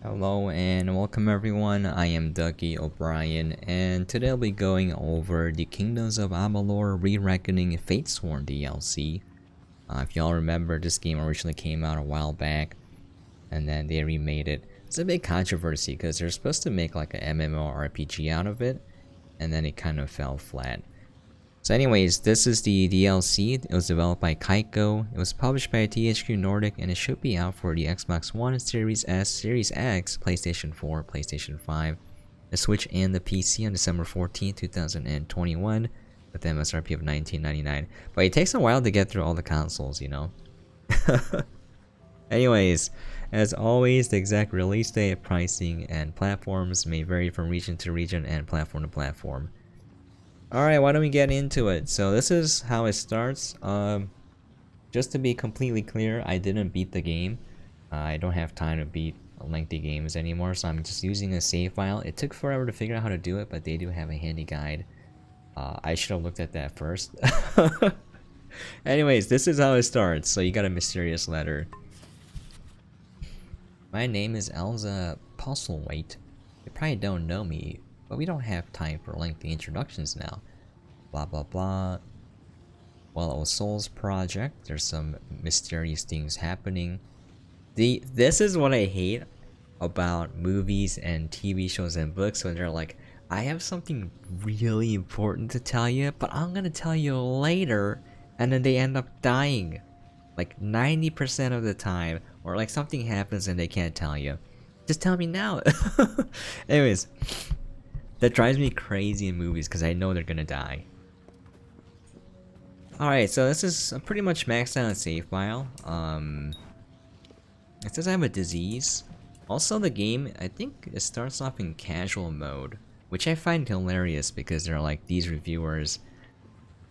Hello and welcome everyone, I am Ducky Obrien and today I'll be going over the Kingdoms of Amalur Re-Reckoning Fatesworn DLC. If y'all remember, this game originally came out a while back and then they remade it. It's a big controversy because they're supposed to make like an MMORPG out of it and then it kind of fell flat. So anyways, this is the DLC. It was developed by KAIKO. It was published by THQ Nordic and it should be out for the Xbox One, Series S, Series X, PlayStation 4, PlayStation 5, the Switch and the PC on December 14, 2021 with an MSRP of $19.99. But it takes a while to get through all the consoles, you know. Anyways, as always, the exact release date, pricing, and platforms may vary from region to region and platform to platform. Alright, why don't we get into it? So this is how it starts. Just to be completely clear, I didn't beat the game. I don't have time to beat lengthy games anymore, so I'm just using a save file. It took forever to figure out how to do it, but they do have a handy guide. I should have looked at that first. Anyways, this is how it starts. So you got a mysterious letter. My name is Elza Postlethwaite. You probably don't know me, but we don't have time for lengthy introductions now. Blah blah blah. Well, a Souls project. There's some mysterious things happening. This is what I hate about movies and TV shows and books when they're like, I have something really important to tell you, but I'm gonna tell you later, and then they end up dying. Like 90% of the time, or like something happens and they can't tell you. Just tell me now. Anyways. That drives me crazy in movies because I know they're gonna die. Alright, so this is pretty much maxed out save file. It says I have a disease. Also, the game, I think it starts off in casual mode, which I find hilarious because they're like, these reviewers,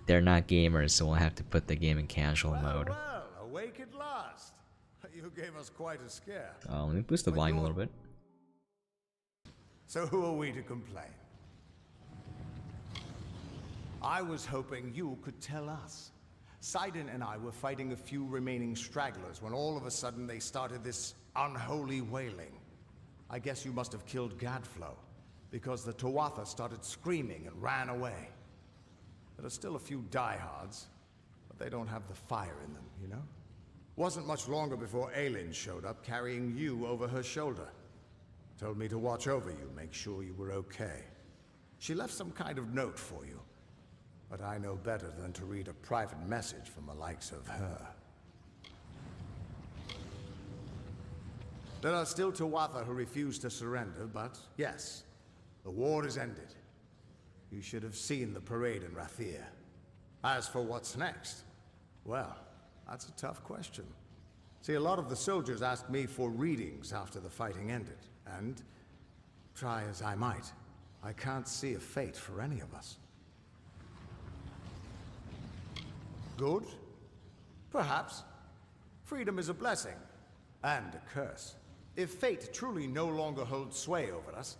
they're not gamers, so we'll have to put the game in casual mode. Well, awake at last. You gave us quite a scare. Let me boost the volume a little bit. So who are we to complain? I was hoping you could tell us. Sidon and I were fighting a few remaining stragglers when all of a sudden they started this unholy wailing. I guess you must have killed Gadflow, because the Tuatha started screaming and ran away. There are still a few diehards, but they don't have the fire in them, you know? Wasn't much longer before Aelin showed up carrying you over her shoulder. Told me to watch over you, make sure you were okay. She left some kind of note for you, but I know better than to read a private message from the likes of her. There are still Tuatha who refuse to surrender, but yes, the war is ended. You should have seen the parade in Rathir. As for what's next, well, that's a tough question. See, a lot of the soldiers asked me for readings after the fighting ended. And, try as I might, I can't see a fate for any of us. Good? Perhaps. Freedom is a blessing, and a curse. If fate truly no longer holds sway over us,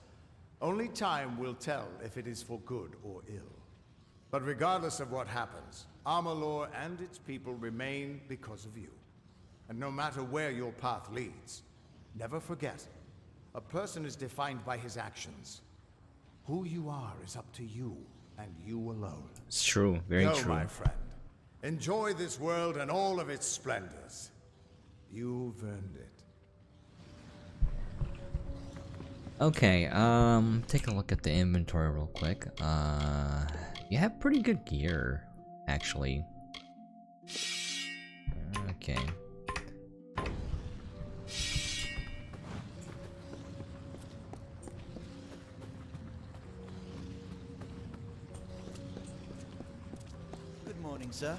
only time will tell if it is for good or ill. But regardless of what happens, Amalur and its people remain because of you. And no matter where your path leads, never forget, a person is defined by his actions. Who you are is up to you, and you alone. It's true, very true. My friend. Enjoy this world and all of its splendors. You've earned it. Okay, take a look at the inventory real quick. You have pretty good gear, actually. Okay. Sir,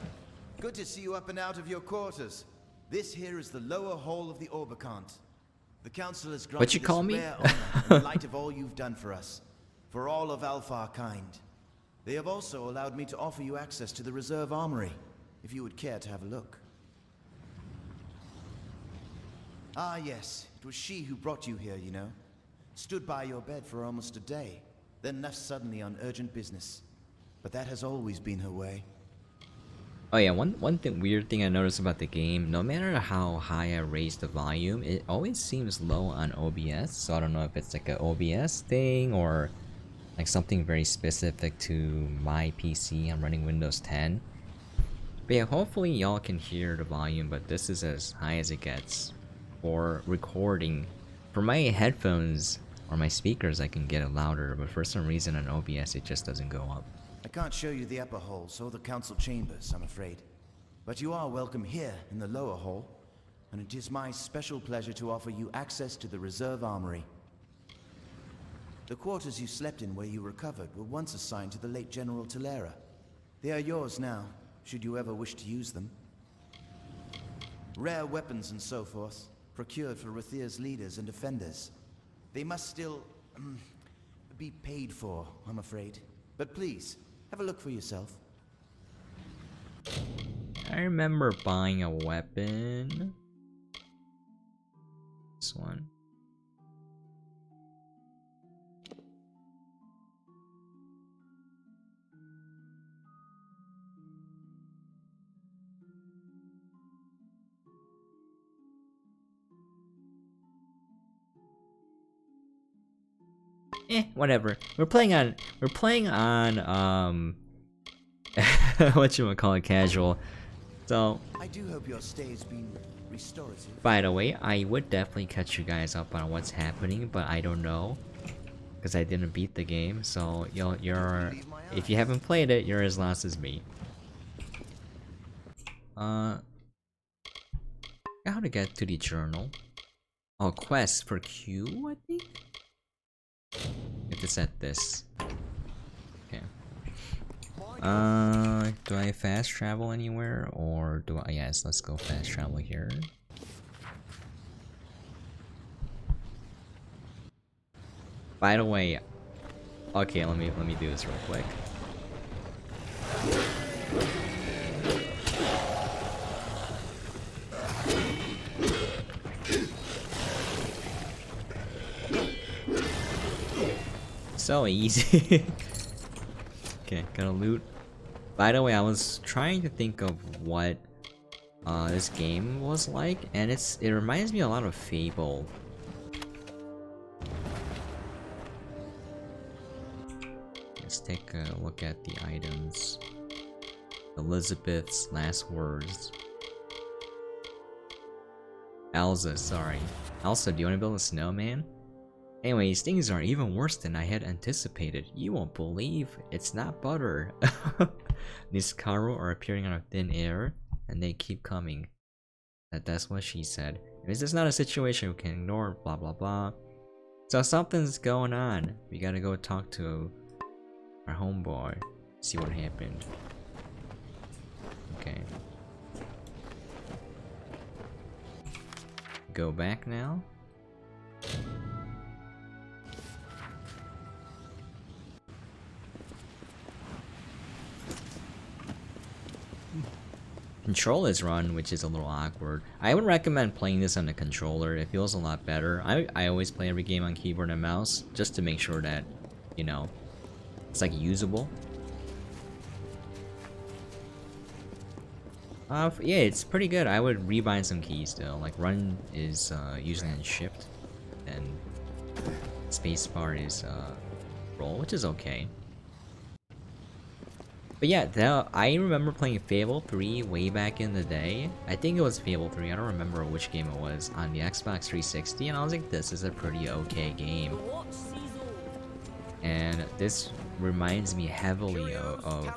good to see you up and out of your quarters. This here is the lower hall of the Orbicant. The council has granted What you call us me? rare honor in light of all you've done for us, for all of Alpha kind. They have also allowed me to offer you access to the reserve armory, if you would care to have a look. Ah yes, it was she who brought you here, you know. Stood by your bed for almost a day, then left suddenly on urgent business. But that has always been her way. Oh yeah, weird thing I noticed about the game, no matter how high I raise the volume, it always seems low on OBS. So I don't know if it's like a OBS thing or like something very specific to my PC. I'm running Windows 10. But yeah, hopefully y'all can hear the volume, but this is as high as it gets for recording. For my headphones or my speakers, I can get it louder, but for some reason on OBS it just doesn't go up. I can't show you the upper halls or the council chambers, I'm afraid. But you are welcome here in the lower hall, and it is my special pleasure to offer you access to the reserve armory. The quarters you slept in where you recovered were once assigned to the late General Talera. They are yours now, should you ever wish to use them. Rare weapons and so forth, procured for Rathir's leaders and defenders. They must still be paid for, I'm afraid. But please, have a look for yourself. I remember buying a weapon. This one. Whatever. We're playing on whatchamacallit, casual. So I do hope your stay has been restorative. by the way, I would definitely catch you guys up on what's happening, but I don't know. Because I didn't beat the game, so you're if you haven't played it, you're as lost as me. How to get to the journal? Oh, quest for Q, I think? You have to set this. Okay. Do I fast travel anywhere, or do I? Yes, let's go fast travel here. By the way, okay, let me do this real quick. So easy. Okay, gotta loot. By the way, I was trying to think of what this game was like, and it reminds me a lot of Fable. Let's take a look at the items. Elizabeth's last words. Elsa, sorry. Elsa, do you want to build a snowman? Anyways, things are even worse than I had anticipated. You won't believe it's not butter. These Karo are appearing out of thin air, and they keep coming. That's what she said. This is not a situation we can ignore, blah blah blah. So something's going on. We gotta go talk to our homeboy, see what happened. Okay. Go back now. Control is run, which is a little awkward. I would recommend playing this on the controller. It feels a lot better. I always play every game on keyboard and mouse just to make sure that, you know, it's like usable. Yeah, it's pretty good. I would rebind some keys though. Like run is usually on shift, and spacebar is roll, which is okay. But yeah, I remember playing Fable 3 way back in the day. I think it was Fable 3, I don't remember which game it was, on the Xbox 360, and I was like, this is a pretty okay game. And this reminds me heavily of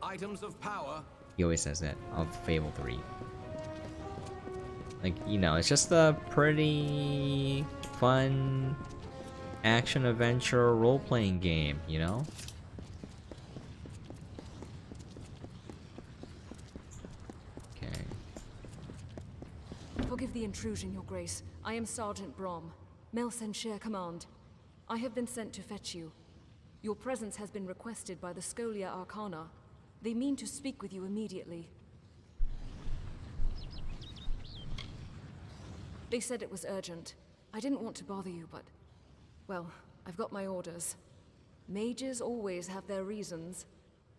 items of power. He always says that, of Fable 3. Like, you know, it's just a pretty fun action-adventure role-playing game, you know? Forgive the intrusion, Your Grace. I am Sergeant Brom, Melsenshire Command. I have been sent to fetch you. Your presence has been requested by the Scholia Arcana. They mean to speak with you immediately. They said it was urgent. I didn't want to bother you, but... well, I've got my orders. Mages always have their reasons.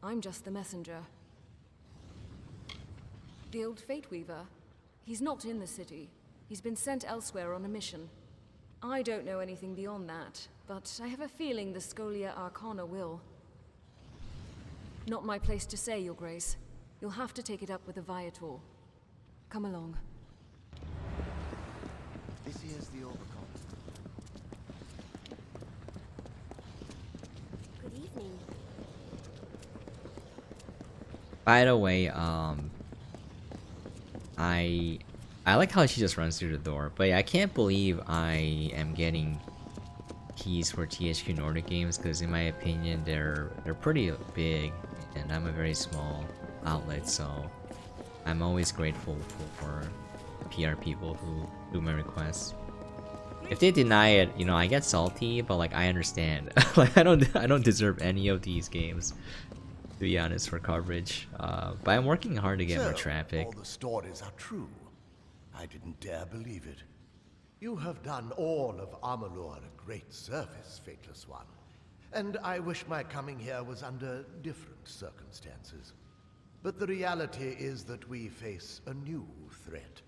I'm just the messenger. The old Fate Weaver? He's not in the city. He's been sent elsewhere on a mission. I don't know anything beyond that, but I have a feeling the Scholia Arcana will. Not my place to say, Your Grace. You'll have to take it up with the Viator. Come along. This here's the Overcon. Good evening. By the way, I like how she just runs through the door, but yeah, I can't believe I am getting keys for THQ Nordic games, because in my opinion they're pretty big and I'm a very small outlet, so I'm always grateful for PR people who do my requests. If they deny it, you know, I get salty, but like I understand. Like I don't deserve any of these games, to be honest, for coverage. But I'm working hard to get more traffic. All the stories are true. I didn't dare believe it. You have done all of Amalur a great service, Faithless One. And I wish my coming here was under different circumstances. But the reality is that we face a new threat.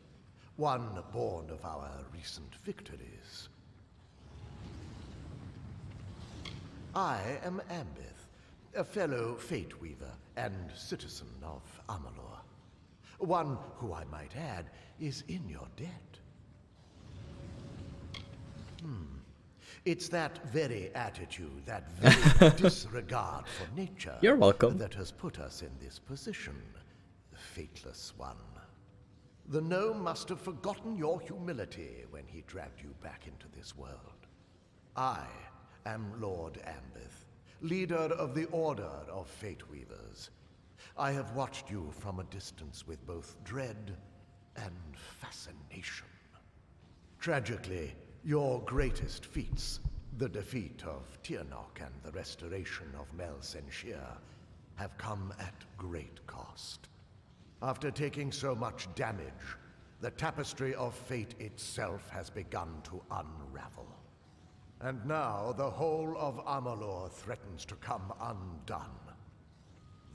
One born of our recent victories. I am Ambith, a fellow Fate Weaver and citizen of Amalur. One who, I might add, is in your debt. It's that very attitude, that very disregard for nature You're welcome. that has put us in this position, Fateless One. The gnome must have forgotten your humility when he dragged you back into this world. I am Lord Ambith, leader of the Order of Fate Weavers. I have watched you from a distance with both dread and fascination. Tragically, your greatest feats, the defeat of Tirnoch and the restoration of Mel Senshir, have come at great cost. After taking so much damage, the tapestry of fate itself has begun to unravel. And now the whole of Amalur threatens to come undone.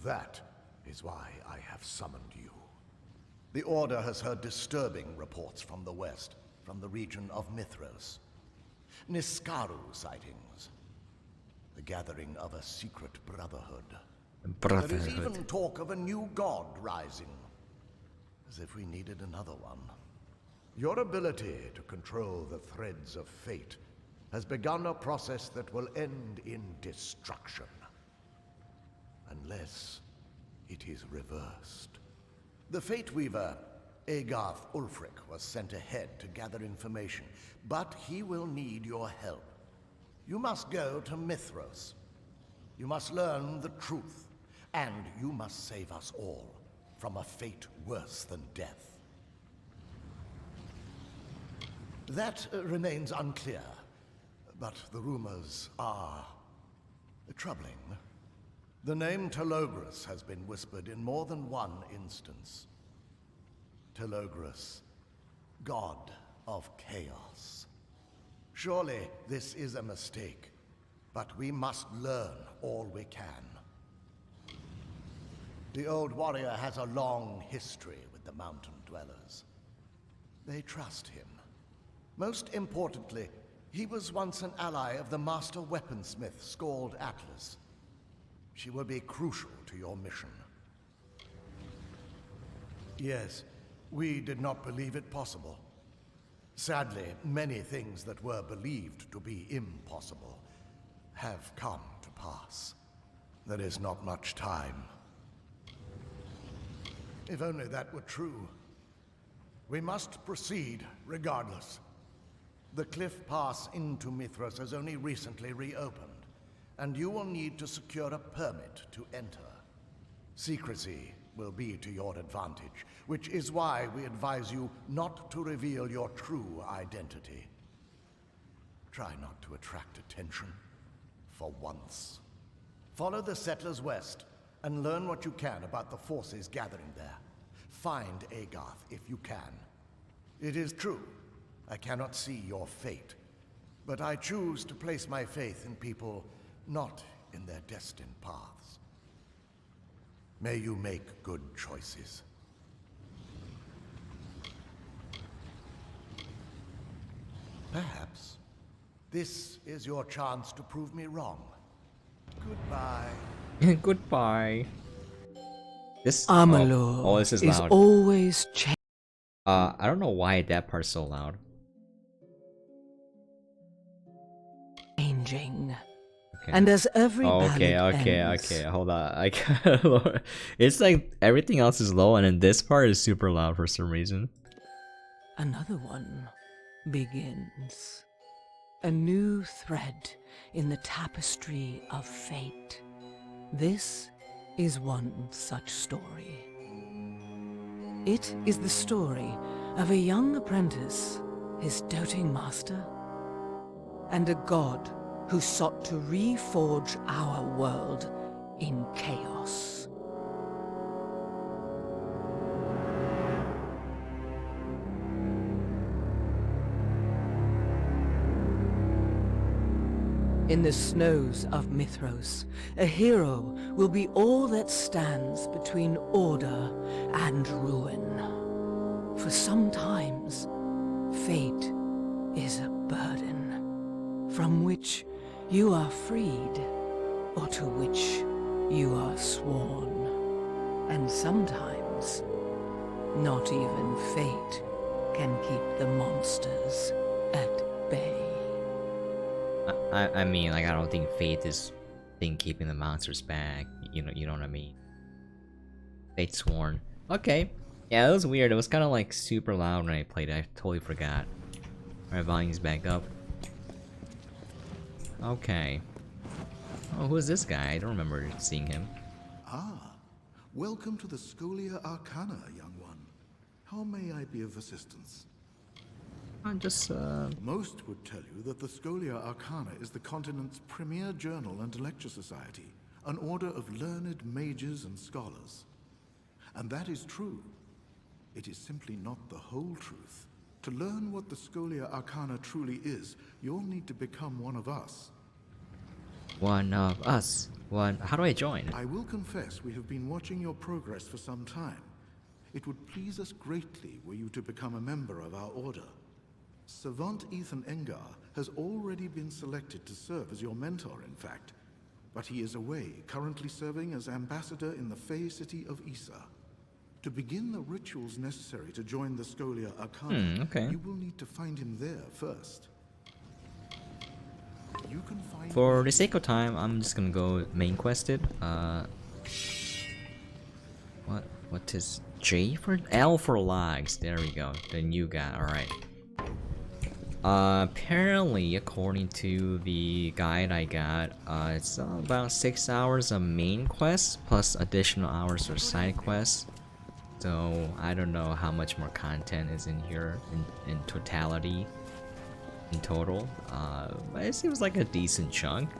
That is why I have summoned you. The Order has heard disturbing reports from the west, from the region of Mithros. Niskaru sightings. The gathering of a secret brotherhood. There is even talk of a new god rising. As if we needed another one. Your ability to control the threads of fate has begun a process that will end in destruction. Unless it is reversed. The Fate Weaver, Agarth Ulfric, was sent ahead to gather information, but he will need your help. You must go to Mithros. You must learn the truth, and you must save us all from a fate worse than death. That remains unclear, but the rumors are troubling. The name Telogris has been whispered in more than one instance. Telogris, god of chaos. Surely this is a mistake, but we must learn all we can. The old warrior has a long history with the mountain dwellers. They trust him. Most importantly, he was once an ally of the master weaponsmith Scald Atlas. She will be crucial to your mission. Yes, we did not believe it possible. Sadly, many things that were believed to be impossible have come to pass. There is not much time. If only that were true. We must proceed regardless. The cliff pass into Mithros has only recently reopened, and you will need to secure a permit to enter. Secrecy will be to your advantage, which is why we advise you not to reveal your true identity. Try not to attract attention, for once. Follow the settlers west, and learn what you can about the forces gathering there. Find Agarth if you can. It is true, I cannot see your fate, but I choose to place my faith in people not in their destined paths. May you make good choices. Perhaps. This is your chance to prove me wrong. Goodbye. Goodbye. This Amalur oh, this is is loud. always I don't know why that part's so loud. changing. Okay. And as every Okay, ballad okay, ends, okay. Hold on. I gotta lower. It's like everything else is low, and then this part is super loud for some reason. another one begins. A new thread in the tapestry of fate. This is one such story. It is the story of a young apprentice, his doting master, and a god who sought to reforge our world in chaos. In the snows of Mithros, a hero will be all that stands between order and ruin. For sometimes, fate is a burden from which you are freed, or to which you are sworn. And sometimes, not even fate can keep the monsters at bay. I mean, like, I don't think fate is thing keeping the monsters back. You know what I mean. Fatesworn. Okay. Yeah, it was weird. It was kind of like super loud when I played it. I totally forgot. Alright, volume's back up. Okay. Oh, who is this guy? I don't remember seeing him. Ah, welcome to the Scholia Arcana, young one. How may I be of assistance? I'm just, Most would tell you that the Scholia Arcana is the continent's premier journal and lecture society, an order of learned mages and scholars. And that is true. It is simply not the whole truth. To learn what the Scholia Arcana truly is, you'll need to become one of us. one of us. How do I join? I will confess we have been watching your progress for some time. It would please us greatly were you to become a member of our order. Savant Ethan Engar has already been selected to serve as your mentor, in fact. But he is away, currently serving as ambassador in the Fey city of Issa. To begin the rituals necessary to join the Scholia Arcana, okay. you will need to find him there first. You can find For the sake of time, I'm just gonna go main quested. What is J for L for logs? There we go. The new guy. All right. Apparently, according to the guide I got, it's about 6 hours of main quests plus additional hours for side quests. So I don't know how much more content is in here in totality, in total. But it seems like a decent chunk.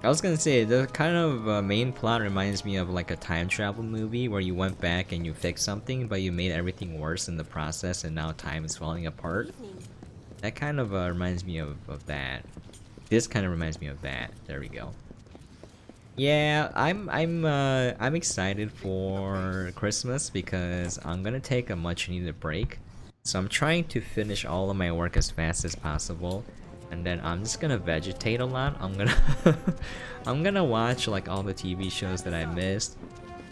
I was gonna say, the kind of main plot reminds me of like a time travel movie where you went back and you fixed something, but you made everything worse in the process, and now time is falling apart. That kind of reminds me of that. This kind of reminds me of that. There we go. Yeah, I'm excited for Christmas because I'm gonna take a much needed break. So I'm trying to finish all of my work as fast as possible. And then I'm just gonna vegetate a lot. I'm gonna I'm gonna watch like all the TV shows that I missed.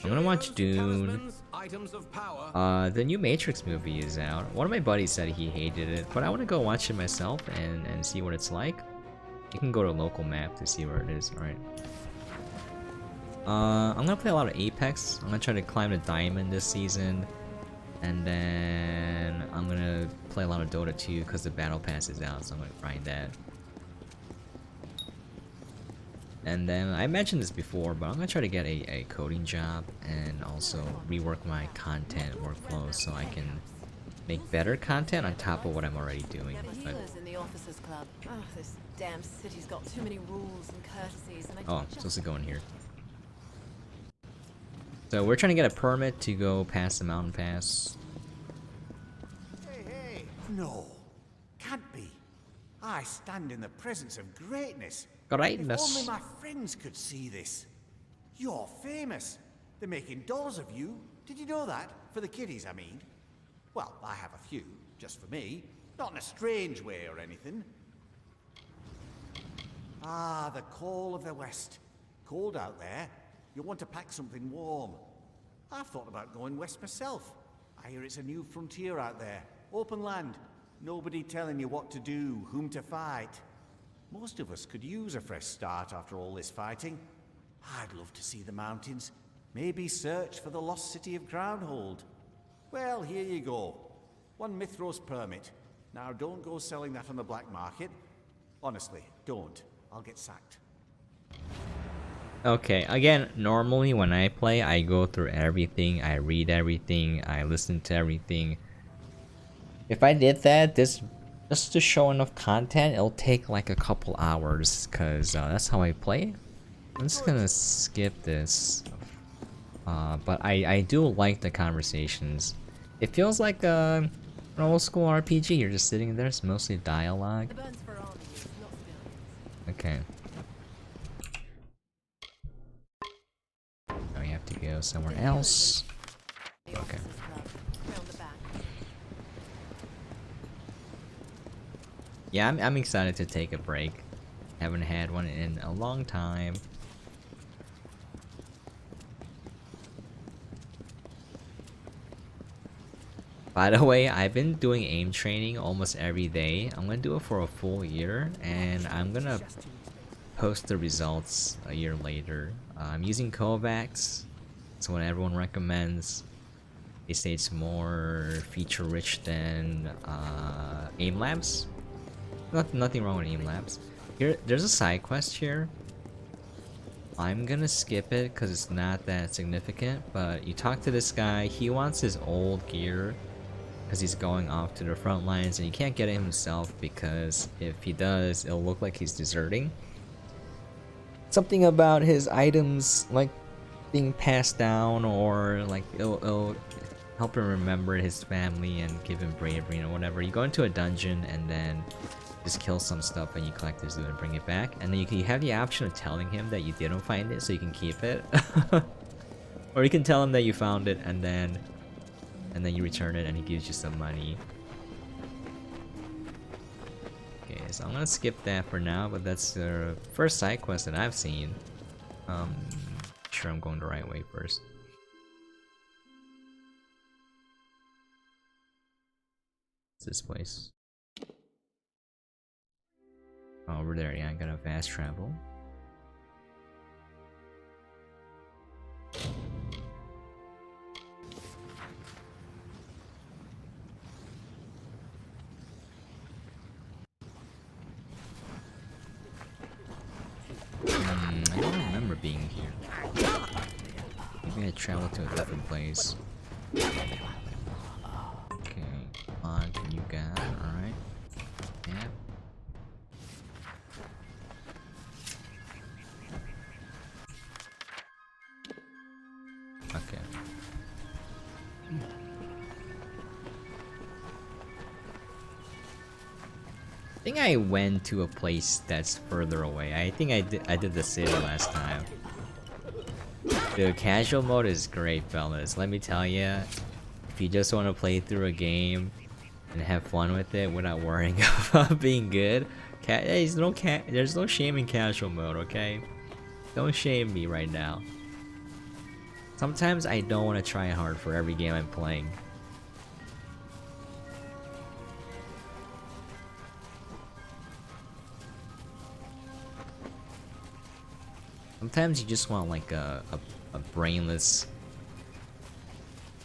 I'm gonna watch Dune. The new Matrix movie is out. One of my buddies said he hated it, but I wanna go watch it myself and see what it's like. You can go to a local map to see where it is, alright. I'm gonna play a lot of Apex. I'm gonna try to climb the diamond this season. And then I'm gonna play a lot of Dota 2 because the battle pass is out, so I'm gonna grind that. And then I mentioned this before, but I'm gonna try to get a coding job and also rework my content workflow so I can make better content on top of what I'm already doing. But, in the officers club. Oh, this damn city's got too many rules and courtesies, and oh, I'm supposed to go in here. So we're trying to get a permit to go past the mountain pass. Hey, no. Can't be. I stand in the presence of greatness. Greatness. If only my friends could see this. You're famous. They're making dolls of you. Did you know that? For the kiddies, I mean. Well, I have a few. Just for me. Not in a strange way or anything. Ah, the call of the West. Cold out there. You'll want to pack something warm. I've thought about going west myself. I hear it's a new frontier out there. Open land. Nobody telling you what to do, whom to fight. Most of us could use a fresh start after all this fighting. I'd love to see the mountains. Maybe search for the lost city of Crownhold. Well, here you go. 1 Mithros permit. Now don't go selling that on the black market. Honestly, don't. I'll get sacked. Okay, again, normally when I play, I go through everything, I read everything, I listen to everything. If I did that, just to show enough content, it'll take like a couple hours, cause that's how I play. I'm just gonna skip this, but I do like the conversations. It feels like an old school RPG. You're just sitting there. It's mostly dialogue. Okay. Now you have to go somewhere else. Okay. Yeah, I'm excited to take a break. Haven't had one in a long time. By the way, I've been doing aim training almost every day. I'm gonna do it for a full year, and I'm gonna post the results a year later. I'm using Kovacs. It's what everyone recommends. They say it's more feature-rich than aim labs. Nothing wrong with aim labs. Here, there's a side quest here. I'm gonna skip it because it's not that significant. But you talk to this guy. He wants his old gear because he's going off to the front lines, and he can't get it himself because if he does, it'll look like he's deserting. Something about his items like being passed down, or like it'll help him remember his family and give him bravery or whatever. You go into a dungeon and then just kill some stuff and you collect his loot and bring it back, and then you have the option of telling him that you didn't find it so you can keep it. Or you can tell him that you found it and then you return it and he gives you some money. Okay, so I'm gonna skip that for now, but that's the first side quest that I've seen. Sure I'm going the right way first. What's this place? Oh, over there, yeah, I gotta fast travel. I don't remember being here. Maybe I traveled to a different place. Okay, on you got, alright. Yeah. Okay. I think I went to a place that's further away. I think I did the city last time. The casual mode is great, fellas. Let me tell you, if you just want to play through a game and have fun with it without worrying about being good, there's no shame in casual mode, okay? Don't shame me right now. Sometimes I don't want to try hard for every game I'm playing. Sometimes you just want like a brainless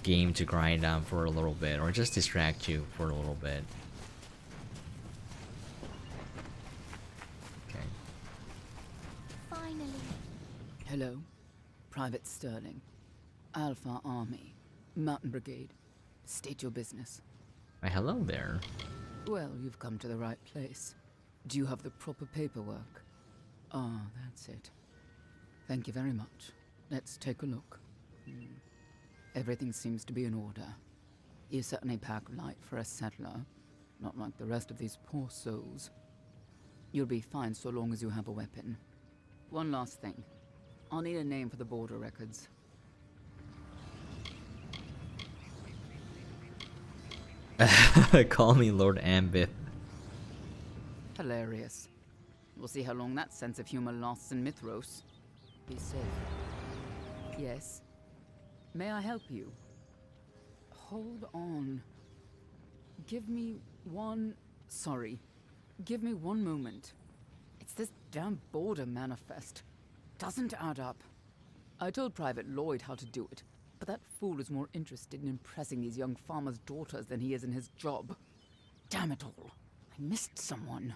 game to grind on for a little bit, or just distract you for a little bit. Okay. Finally. Hello, Private Sterling. Alpha Army, Mountain Brigade. State your business. Why, hello there. Well, you've come to the right place. Do you have the proper paperwork? Ah, that's it. Thank you very much. Let's take a look. Everything seems to be in order. You certainly pack light for a settler, not like the rest of these poor souls. You'll be fine so long as you have a weapon. One last thing. I'll need a name for the border records. Call me Lord Ambith. Hilarious. We'll see how long that sense of humor lasts in Mithros. Be safe. Yes? May I help you? Hold on. Give me one... Sorry. Give me one moment. It's this damn border manifest. Doesn't add up. I told Private Lloyd how to do it, but that fool is more interested in impressing these young farmers' daughters than he is in his job. Damn it all. I missed someone.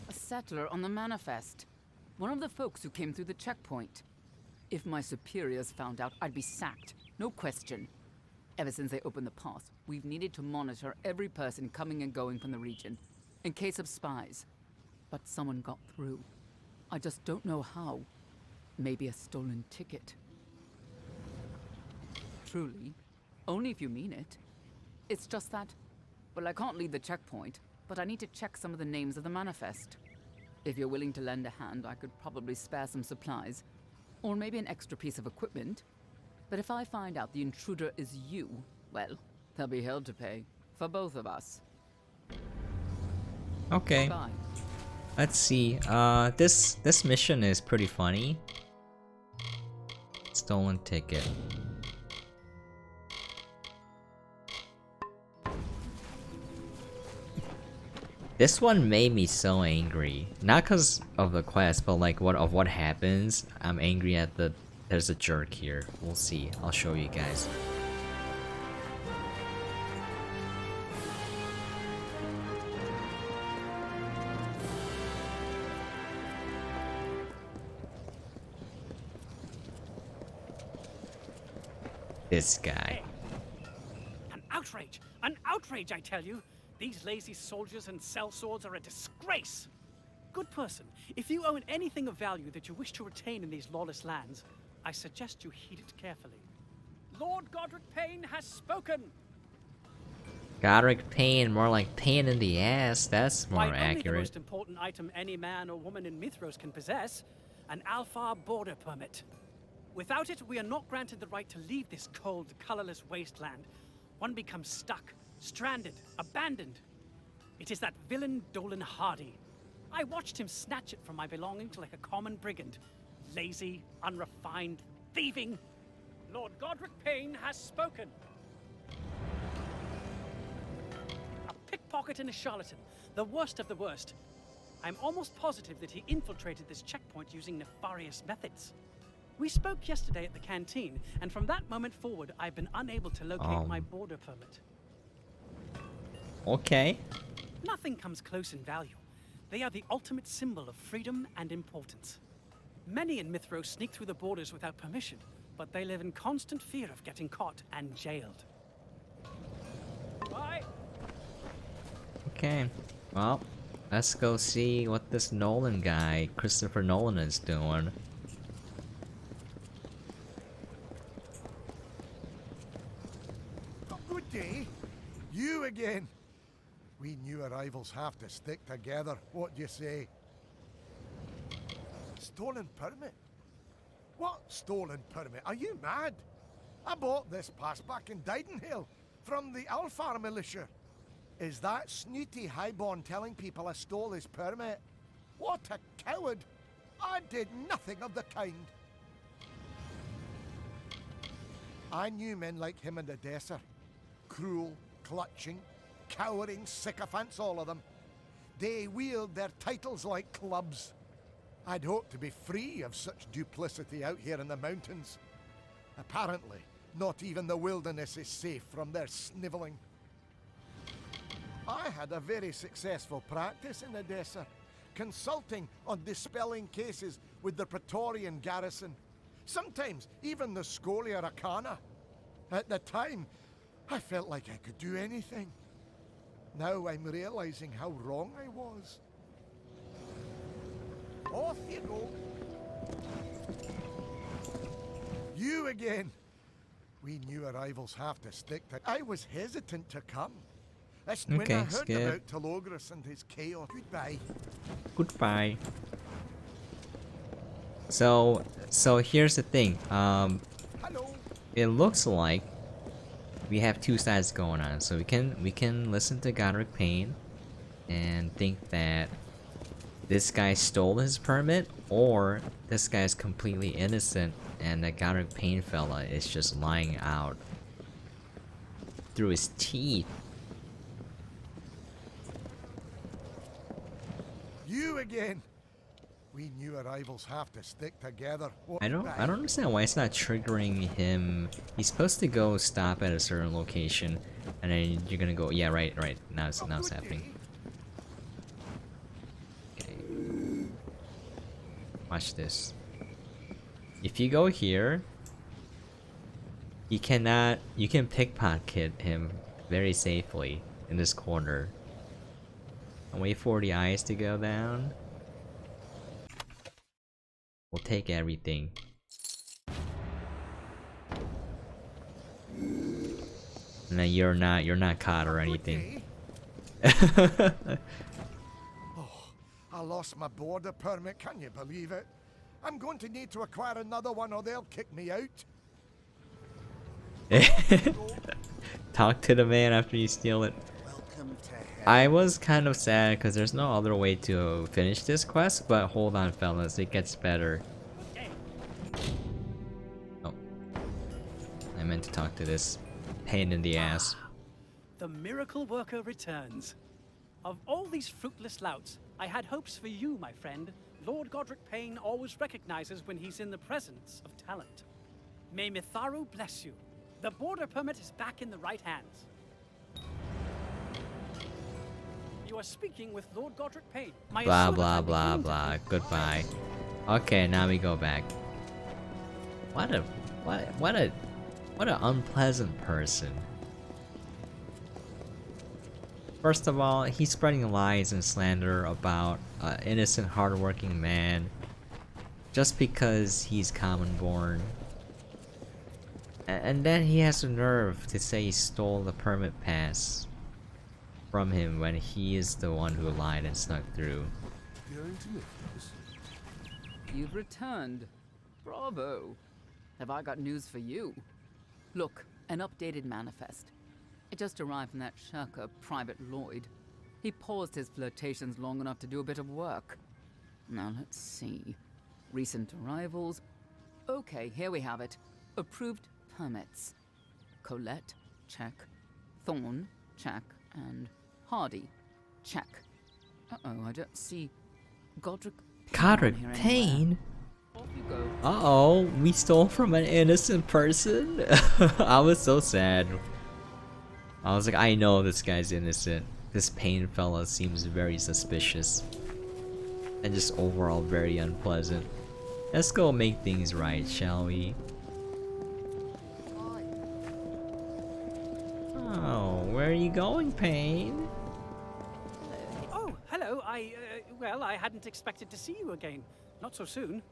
A settler on the manifest. One of the folks who came through the checkpoint. If my superiors found out, I'd be sacked. No question. Ever since they opened the pass, we've needed to monitor every person coming and going from the region, in case of spies. But someone got through. I just don't know how. Maybe a stolen ticket. Truly. Only if you mean it. It's just that, well, I can't leave the checkpoint, but I need to check some of the names of the manifest. If you're willing to lend a hand, I could probably spare some supplies. Or maybe an extra piece of equipment. But if I find out the intruder is you, well, there'll be hell to pay. For both of us. Okay. Bye. Let's see. This mission is pretty funny. Stolen ticket. This one made me so angry. Not cause of the quest, but like what happens. I'm angry at there's a jerk here. We'll see. I'll show you guys. This guy. An outrage! An outrage, I tell you! These lazy soldiers and sellswords are a disgrace! Good person, if you own anything of value that you wish to retain in these lawless lands, I suggest you heed it carefully. Lord Godric Payne has spoken! Godric Payne, more like pain in the ass. That's more Only the accurate. most important item any man or woman in Mithros can possess, an Alfar border permit. Without it, we are not granted the right to leave this cold, colorless wasteland. One becomes stuck, stranded, abandoned. It is that villain Dolan Hardy. I watched him snatch it from my belongings like a common brigand. Lazy, unrefined, thieving. Lord Godric Payne has spoken. A pickpocket and a charlatan, the worst of the worst. I'm almost positive that he infiltrated this checkpoint using nefarious methods. We spoke yesterday at the canteen, and from that moment forward, I've been unable to locate my border permit. Okay. Nothing comes close in value. They are the ultimate symbol of freedom and importance. Many in Mithros sneak through the borders without permission, but they live in constant fear of getting caught and jailed. Bye. Okay. Well, let's go see what this Nolan guy, Christopher Nolan, is doing. Good day. You again. We new arrivals have to stick together. What do you say? Stolen permit? What stolen permit? Are you mad? I bought this pass back in Didenhill from the Alfar militia. Is that snooty highborn telling people I stole his permit? What a coward! I did nothing of the kind. I knew men like him in Odessa. Cruel, clutching, cowering sycophants, all of them. They wield their titles like clubs. I'd hoped to be free of such duplicity out here in the mountains. Apparently, not even the wilderness is safe from their snivelling. I had a very successful practice in Odessa, consulting on dispelling cases with the Praetorian garrison, sometimes even the Scholia Arcana. At the time, I felt like I could do anything. Now I'm realizing how wrong I was. Off you go. You again. We new arrivals have to stick to... I was hesitant to come. That's when I heard about Telogris and his chaos. Goodbye. Goodbye. So here's the thing. Hello. It looks like we have two sides going on. So we can listen to Godric Payne and think that this guy stole his permit, or this guy's completely innocent and the Godric Payne fella is just lying out through his teeth. You again. We new arrivals have to stick together. I don't understand why it's not triggering him. He's supposed to go stop at a certain location, and then you're gonna go. Yeah, right. Now it's happening. Okay. Watch this. If you go here, you can pickpocket him very safely in this corner. And wait for the eyes to go down. We'll take everything. And then you're not caught or anything. Oh, I lost my border permit, can you believe it? I'm going to need to acquire another one or they'll kick me out. Talk to the man after you steal it. I was kind of sad because there's no other way to finish this quest, but hold on fellas, it gets better. Oh. I meant to talk to this pain in the ass. The miracle worker returns. Of all these fruitless louts, I had hopes for you, my friend. Lord Godric Payne always recognizes when he's in the presence of talent. May Mithros bless you. The border permit is back in the right hands. You are speaking with Lord Godric Payne. Blah blah blah blah. Goodbye. Okay, now we go back. What an unpleasant person. First of all, he's spreading lies and slander about an innocent, hardworking man just because he's common-born. And then he has the nerve to say he stole the permit pass from him when he is the one who lied and snuck through. You've returned. Bravo. Have I got news for you? Look, an updated manifest. It just arrived from that shirker, Private Lloyd. He paused his flirtations long enough to do a bit of work. Now let's see. Recent arrivals. Okay, here we have it. Approved permits. Colette, check. Thorn, check. And Hardy, check. Uh-oh, I don't see Godric Payne? Off you go. Uh-oh, we stole from an innocent person? I was so sad. I was like, I know this guy's innocent. This Payne fella seems very suspicious. And just overall very unpleasant. Let's go make things right, shall we? Oh, where are you going, Payne? Oh, hello. Well, I hadn't expected to see you again. Not so soon.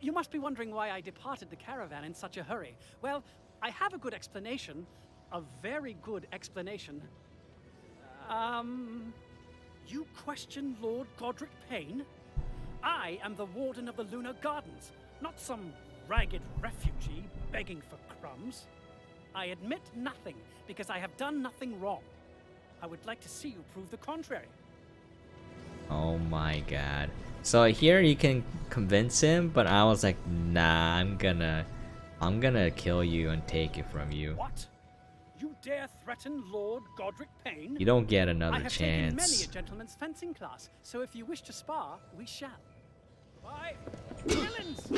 You must be wondering why I departed the caravan in such a hurry. Well, I have a good explanation. A very good explanation. You question Lord Godric Payne? I am the Warden of the Lunar Gardens, not some ragged refugee begging for crumbs. I admit nothing, because I have done nothing wrong. I would like to see you prove the contrary. Oh my god. So here you can convince him, but I was like, nah, I'm gonna kill you and take it from you. What? You dare threaten Lord Godric Payne? You don't get another I have chance. taken many a gentleman's fencing class, so if you wish to spar, we shall. Why, villains!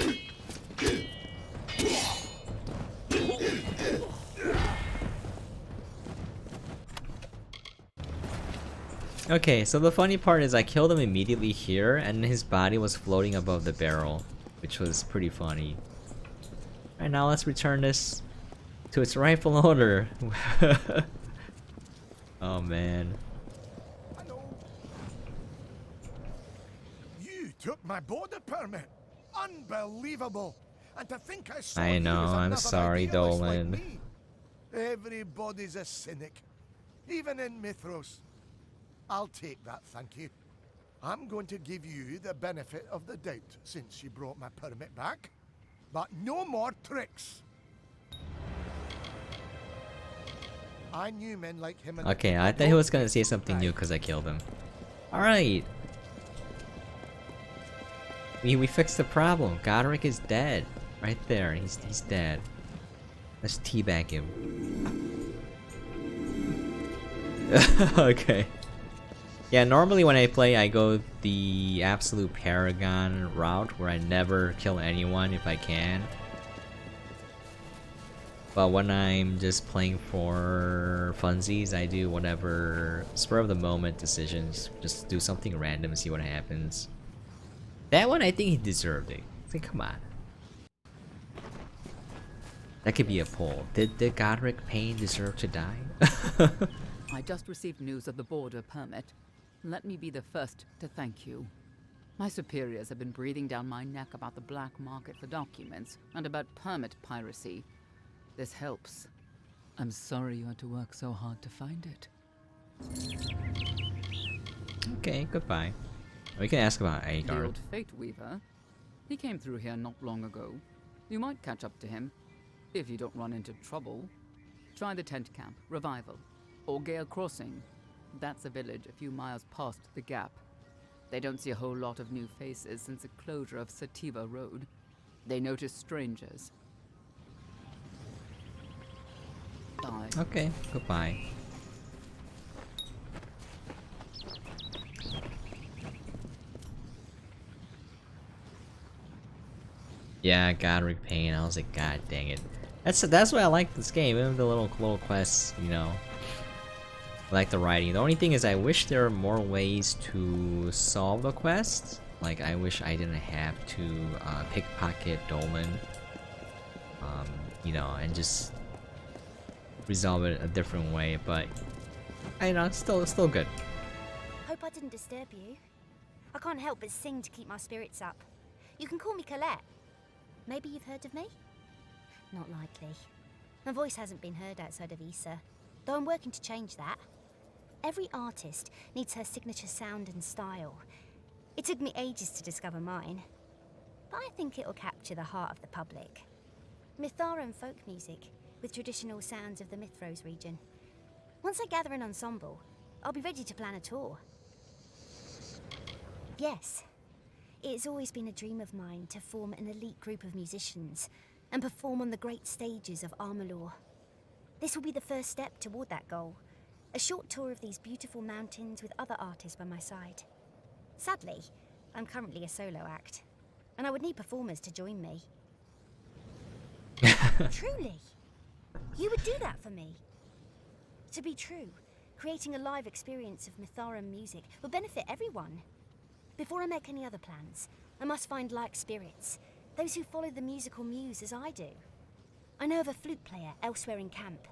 Okay, so the funny part is I killed him immediately here, and his body was floating above the barrel, which was pretty funny. Alright, now let's return this to its rightful owner. Oh man. Hello. You took my border permit. Unbelievable. And to think I saw I know, I'm sorry, Dolan. Like me. Everybody's a cynic, even in Mithros. I'll take that, thank you. I'm going to give you the benefit of the doubt since you brought my permit back. But no more tricks. I knew men like him. Okay, I thought he was gonna say something new because I killed him. Alright. We fixed the problem. Godric is dead. Right there. He's dead. Let's teabag him. Okay. Yeah, normally when I play, I go the absolute paragon route where I never kill anyone if I can. But when I'm just playing for funsies, I do whatever spur of the moment decisions. Just do something random and see what happens. That one, I think he deserved it. Like, come on. That could be a poll. Did Godric Payne deserve to die? I just received news of the border permit. Let me be the first to thank you. My superiors have been breathing down my neck about the black market for documents and about permit piracy. This helps. I'm sorry you had to work so hard to find it. Okay, goodbye. We can ask about The Agar. old Fate Weaver. He came through here not long ago. You might catch up to him, if you don't run into trouble. Try the tent camp, Revival, or Gale Crossing. That's a village a few miles past the Gap. They don't see a whole lot of new faces since the closure of Sativa Road. They notice strangers. Bye. Okay, goodbye. Yeah, Godric Payne. I was like, God dang it. That's why I like this game. Even the little quests, you know. I like the writing. The only thing is, I wish there were more ways to solve the quests. Like, I wish I didn't have to pickpocket Dolan. You know, and just resolve it a different way. But I know it's still good. Hope I didn't disturb you. I can't help but sing to keep my spirits up. You can call me Colette. Maybe you've heard of me? Not likely. My voice hasn't been heard outside of Issa, though I'm working to change that. Every artist needs her signature sound and style. It took me ages to discover mine, but I think it'll capture the heart of the public. Mitharan folk music, with traditional sounds of the Mithros region. Once I gather an ensemble, I'll be ready to plan a tour. Yes. It's always been a dream of mine to form an elite group of musicians and perform on the great stages of Amalur. This will be the first step toward that goal, a short tour of these beautiful mountains with other artists by my side. Sadly, I'm currently a solo act, and I would need performers to join me. Truly? You would do that for me? To be true, creating a live experience of Mitharan music would benefit everyone. Before I make any other plans, I must find like spirits, those who follow the musical muse as I do. I know of a flute player elsewhere in camp,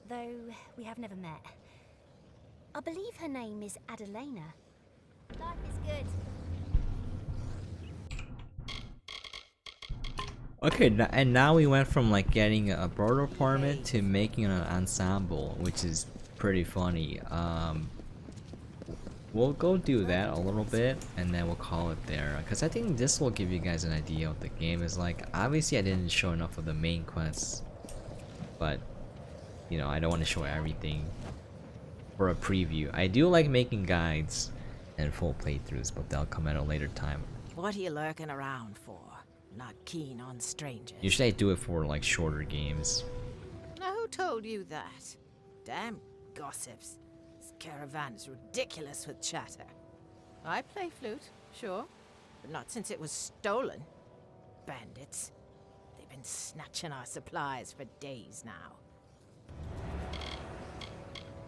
though we have never met. I believe her name is Adelena. Life is good. Okay, and now we went from like getting a border permit to making an ensemble, which is pretty funny. We'll go do that a little bit, and then we'll call it there. Because I think this will give you guys an idea of what the game is like. Obviously, I didn't show enough of the main quests, but you know, I don't want to show everything for a preview. I do like making guides and full playthroughs, but they'll come at a later time. What are you lurking around for? Not keen on strangers. Usually, I do it for like shorter games. Now, who told you that? Damn gossips. This caravan is ridiculous with chatter. I play flute, sure, but not since it was stolen. Bandits. They've been snatching our supplies for days now.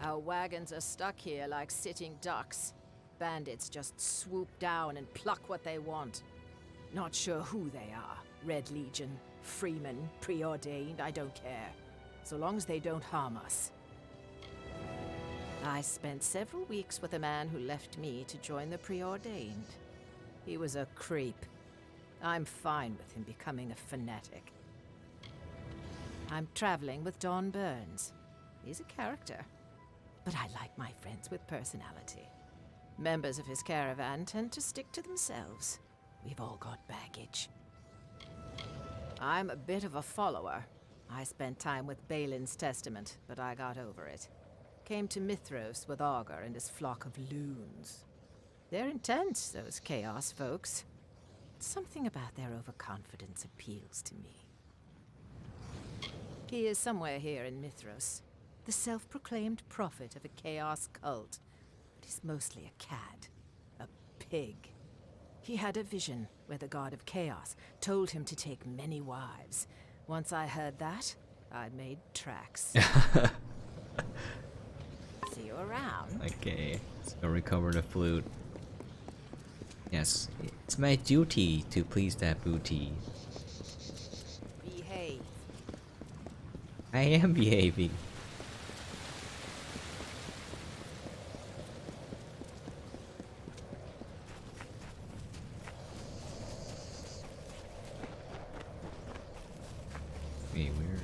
Our wagons are stuck here like sitting ducks. Bandits just swoop down and pluck what they want. Not sure who they are. Red Legion, Freeman, Preordained, I don't care. So long as they don't harm us. I spent several weeks with a man who left me to join the Preordained. He was a creep. I'm fine with him becoming a fanatic. I'm traveling with Don Burns. He's a character. But I like my friends with personality. Members of his caravan tend to stick to themselves. We've all got baggage. I'm a bit of a follower. I spent time with Balin's testament, but I got over it. Came to Mithros with Augur and his flock of loons. They're intense, those Chaos folks. Something about their overconfidence appeals to me. He is somewhere here in Mithros, the self-proclaimed prophet of a Chaos cult. But he's mostly a cad, a pig. He had a vision where the god of Chaos told him to take many wives. Once I heard that, I made tracks. See you around. Okay, let's go recover the flute. Yes, it's my duty to please that booty. Behave. I am behaving. Wait, weird.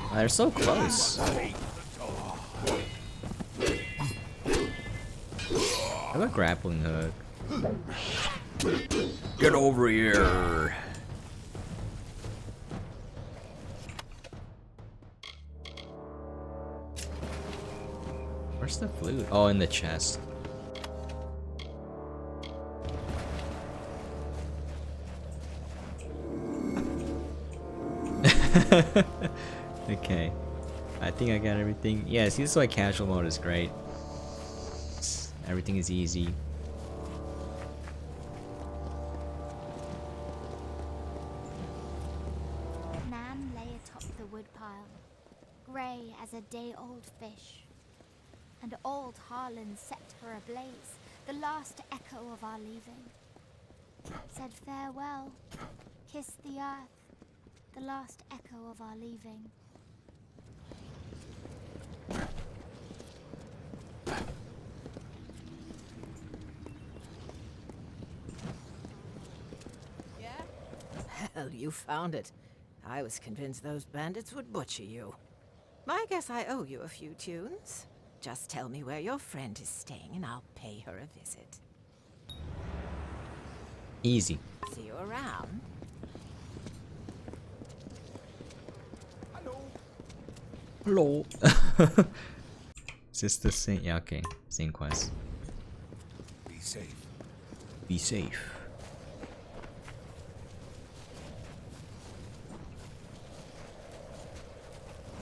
Oh, they're so close. I have a grappling hook. Get over here. Where's the flute? Oh, in the chest. Okay. I think I got everything. Yeah, see, this is why casual mode is great. Everything is easy. Nan lay atop the woodpile, grey as a day-old fish. And old Harlan set her ablaze, the last echo of our leaving. Said farewell, kissed the earth, the last echo of our leaving. Hell, you found it. I was convinced those bandits would butcher you. I guess I owe you a few tunes. Just tell me where your friend is staying and I'll pay her a visit. Easy. See you around. Hello. Is this the same? Yeah, okay. Same quest. Be safe. Be safe.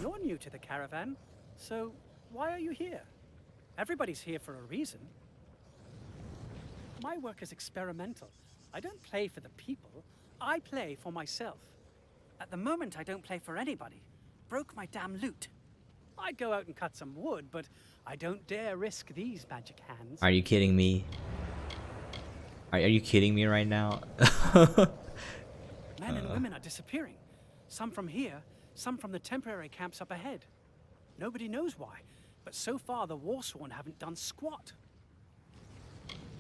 You're new to the caravan, so why are you here? Everybody's here for a reason. My work is experimental. I don't play for the people. I play for myself. At the moment, I don't play for anybody. Broke my damn loot. I'd go out and cut some wood, but I don't dare risk these magic hands. Are you kidding me? Are you kidding me right now? Men and women are disappearing. Some from here, some from the temporary camps up ahead. Nobody knows why, but so far the Warsworn haven't done squat.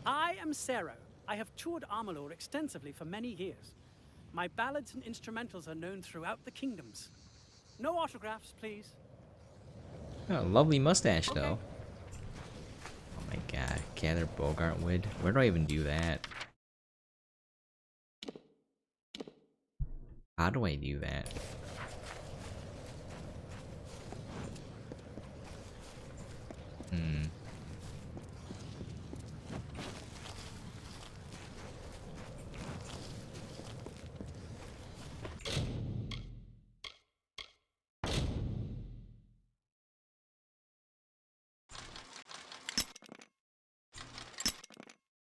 I am Sero. I have toured Amalur extensively for many years. My ballads and instrumentals are known throughout the kingdoms. No autographs, please. Oh, lovely mustache, though. Oh my god. Gather Bogart wood. Where do I even do that? How do I do that?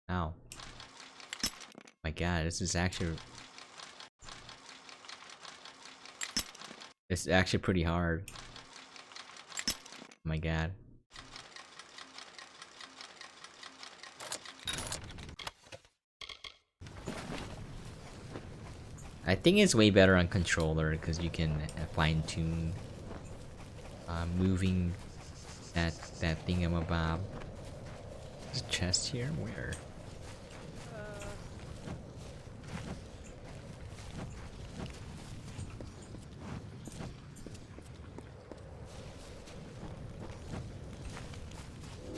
Ow. My god, this is actually... It's actually pretty hard. My god. I think it's way better on controller because you can fine-tune moving that thingamabob. There's a chest here? Where?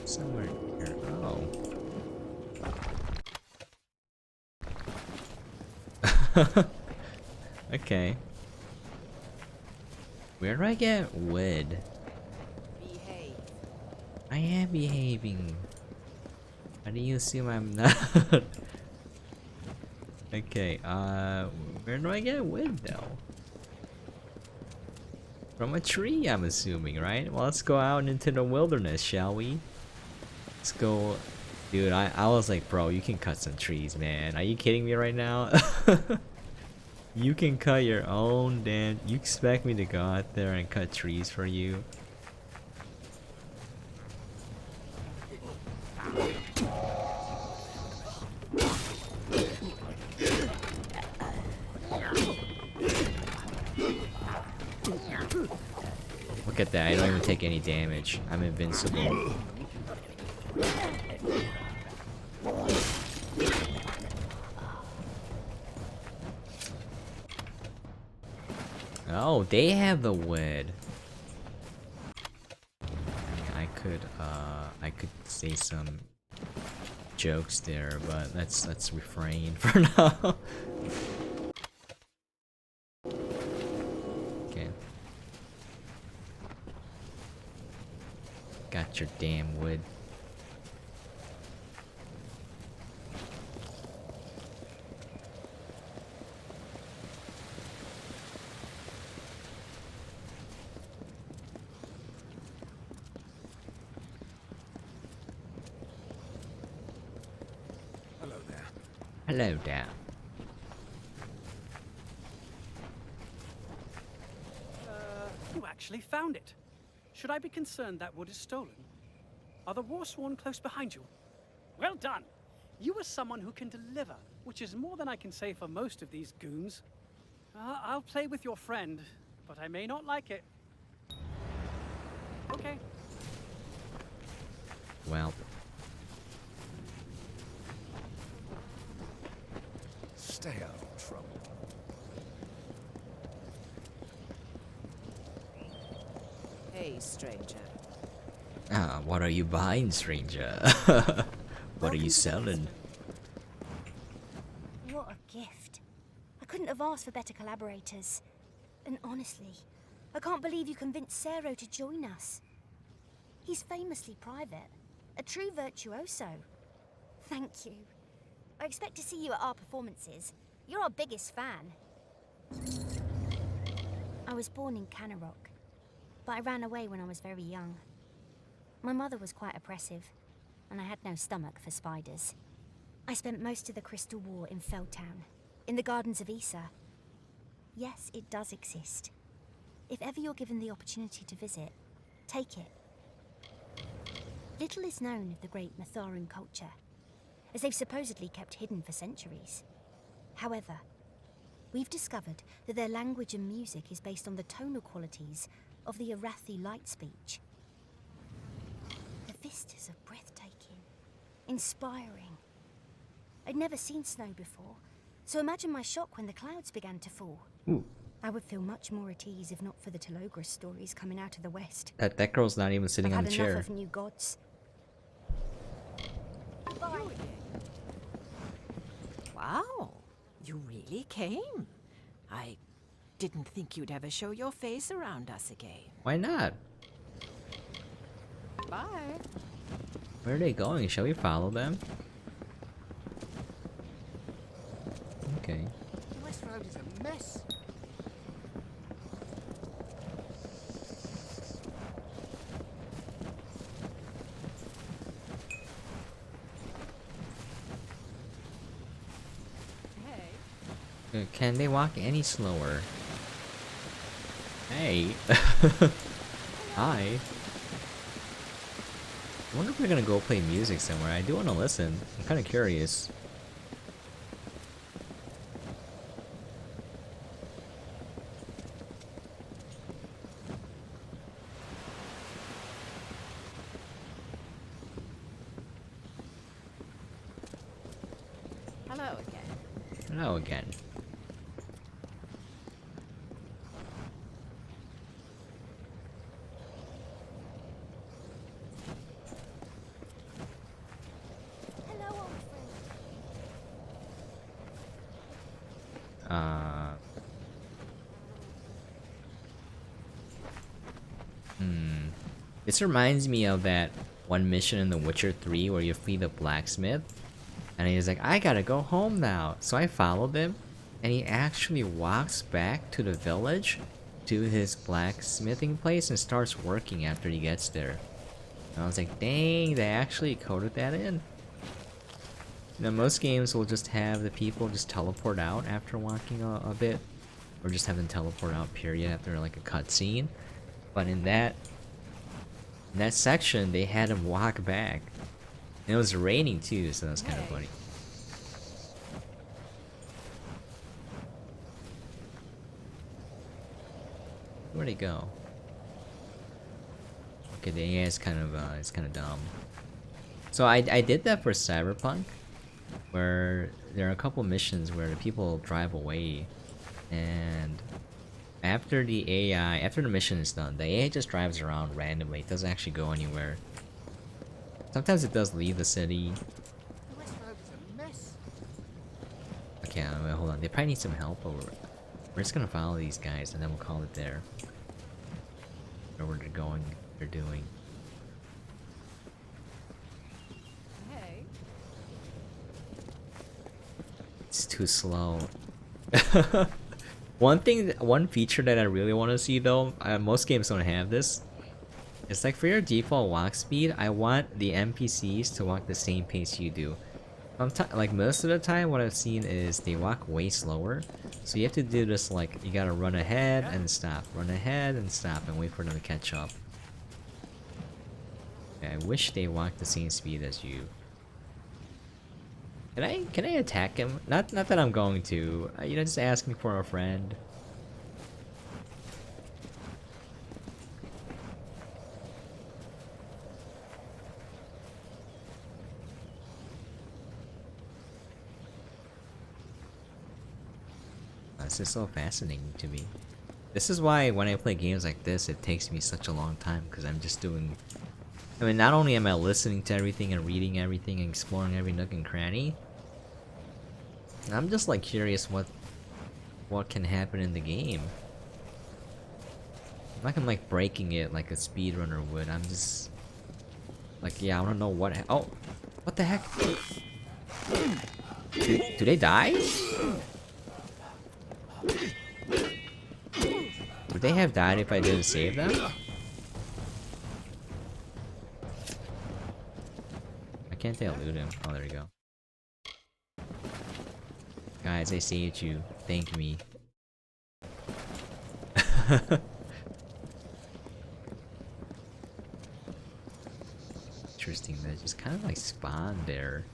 Somewhere here. Oh. Okay. Where do I get wood? Behave. I am behaving. How do you assume I'm not? Okay, where do I get wood though? From a tree, I'm assuming, right? Well, let's go out into the wilderness, shall we? Let's go. Dude, I was like, bro, you can cut some trees, man. Are you kidding me right now? You can cut your own damn. You expect me to go out there and cut trees for you? Look at that, I don't even take any damage. I'm invincible. Oh, they have the wood. I could say some jokes there, but let's refrain for now. Okay. Got your damn wood. Hello there. You actually found it. Should I be concerned that wood is stolen? Are the Warsworn close behind you? Well done! You are someone who can deliver, which is more than I can say for most of these goons. I'll play with your friend, but I may not like it. Okay. Well. Stay out of trouble. Hey, stranger. Ah, what are you buying, stranger? What are you selling? What a gift. I couldn't have asked for better collaborators. And honestly, I can't believe you convinced Cero to join us. He's famously private, a true virtuoso. Thank you. I expect to see you at our performances. You're our biggest fan. I was born in Canarok, but I ran away when I was very young. My mother was quite oppressive, and I had no stomach for spiders. I spent most of the Crystal War in Felltown, in the Gardens of Issa. Yes, it does exist. If ever you're given the opportunity to visit, take it. Little is known of the great Mitharan culture, as they've supposedly kept hidden for centuries. However, we've discovered that their language and music is based on the tonal qualities of the Arathi light speech. The vistas are breathtaking, inspiring. I'd never seen snow before, so imagine my shock when the clouds began to fall. Ooh. I would feel much more at ease if not for the Telogris stories coming out of the west. That girl's not even sitting I've on had the chair. enough of new gods. Bye. Wow, you really came. I didn't think you'd ever show your face around us again. Why not? Bye. Where are they going? Shall we follow them? Okay. The West Road is a mess. Can they walk any slower? Hey. Hi. I wonder if we're gonna go play music somewhere. I do want to listen. I'm kind of curious. Hello again. Hello again. Hello, old friend. This reminds me of that one mission in The Witcher 3 where you flee the blacksmith. And he's like, I gotta go home now. So I followed him. And he actually walks back to the village to his blacksmithing place and starts working after he gets there. And I was like, dang, they actually coded that in. Now most games will just have the people just teleport out after walking a bit. Or just have them teleport out period after like a cutscene. But in that section they had him walk back. And it was raining too, so that was kind of funny. Where'd he go? Okay, the AI is kind of dumb. So I did that for Cyberpunk, where there are a couple missions where the people drive away, and after the mission is done, the AI just drives around randomly. It doesn't actually go anywhere. Sometimes it does leave the city. Okay, wait, hold on. They probably need some help, but we're just gonna follow these guys and then we'll call it there. Or where they're going, they're doing. Hey. It's too slow. One feature that I really want to see though, most games don't have this. It's like for your default walk speed, I want the NPCs to walk the same pace you do. Like most of the time, what I've seen is they walk way slower. So you have to do this like, you gotta run ahead and stop, run ahead and stop and wait for them to catch up. Okay, I wish they walked the same speed as you. Can I attack him? Not that I'm going to. You know, just asking for a friend. This is so fascinating to me. This is why when I play games like this, it takes me such a long time, because I'm just doing... I mean, not only am I listening to everything and reading everything and exploring every nook and cranny, I'm just like curious what can happen in the game. I'm not like breaking it like a speedrunner would. I'm just like, yeah, I don't know what. Oh, what the heck? Do they die? Would they have died if I didn't save them? Why can't they elude him? Oh, there we go. Guys, I saved you. Thank me. Interesting, that it just kind of like spawned there.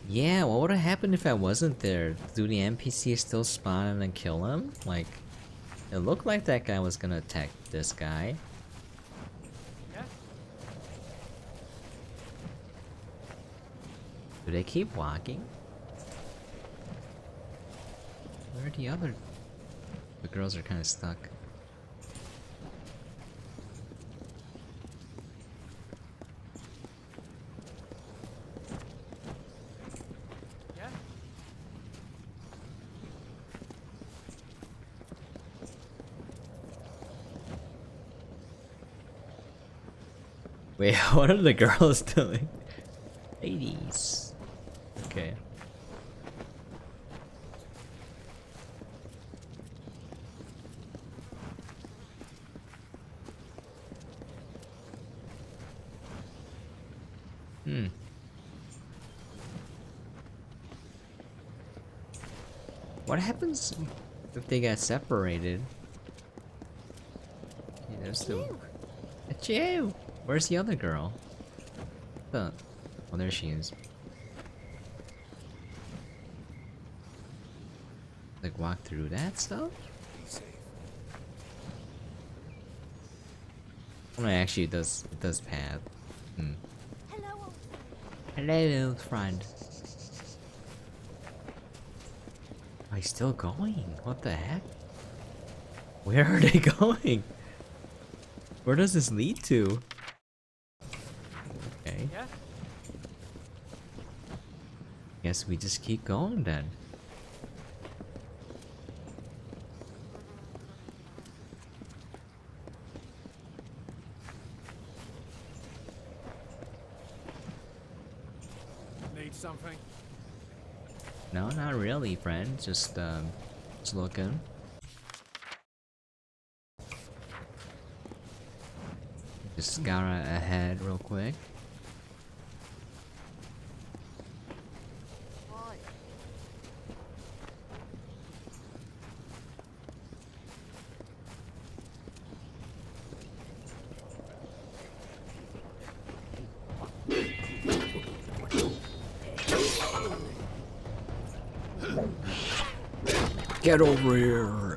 Yeah, what would have happened if I wasn't there? Do the NPCs still spawn and kill him? Like, it looked like that guy was gonna attack this guy. Yeah. Do they keep walking? Where are the other... The girls are kind of stuck. Wait, what are the girls doing? Ladies. Okay. What happens if they get separated? Okay, there's still... It's you! Where's the other girl? Oh, there she is. Like walk through that stuff? Oh no, actually it does path. Hello, little friend. Are you still going? What the heck? Where are they going? Where does this lead to? Okay. Yeah? Guess we just keep going then. Need something? No, not really, friend. Just looking. Just scout ahead real quick. Get over here.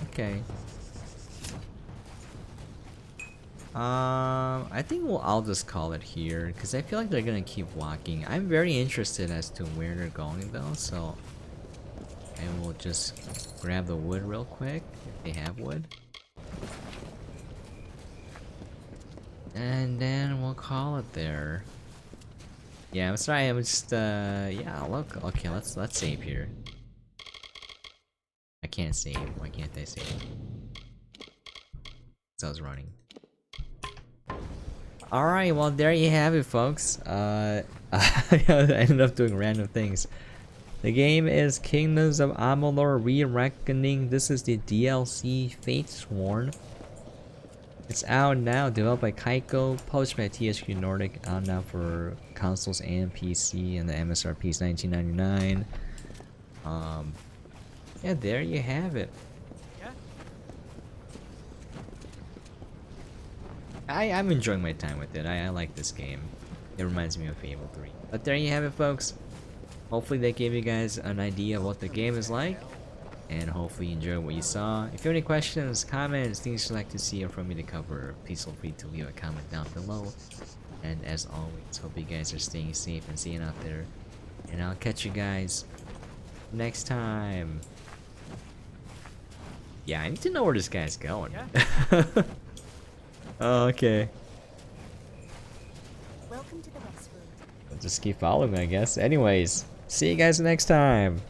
Okay. I think I'll just call it here because I feel like they're gonna keep walking. I'm very interested as to where they're going though, so I will just grab the wood real quick if they have wood. And then we'll call it there. Yeah, I'm sorry, I'm just yeah, look, okay, let's save here. I can't save. Why can't I save? So I was running. Alright, well there you have it, folks. I ended up doing random things. The game is Kingdoms of Amalur Re-Reckoning. This is the DLC Fatesworn. It's out now, developed by KAIKO, published by THQ Nordic, out now for consoles and PC, and the MSRP is $19.99. Yeah, there you have it. Yeah? I'm enjoying my time with it. I like this game. It reminds me of Fable 3. But there you have it, folks. Hopefully that gave you guys an idea of what the game is like. And hopefully you enjoyed what you saw. If you have any questions, comments, things you'd like to see or for me to cover, please feel free to leave a comment down below. And as always, hope you guys are staying safe and staying out there. And I'll catch you guys next time. Yeah, I need to know where this guy's going. Yeah? Oh, okay. Welcome to the Westworld. I'll just keep following me, I guess. Anyways, see you guys next time.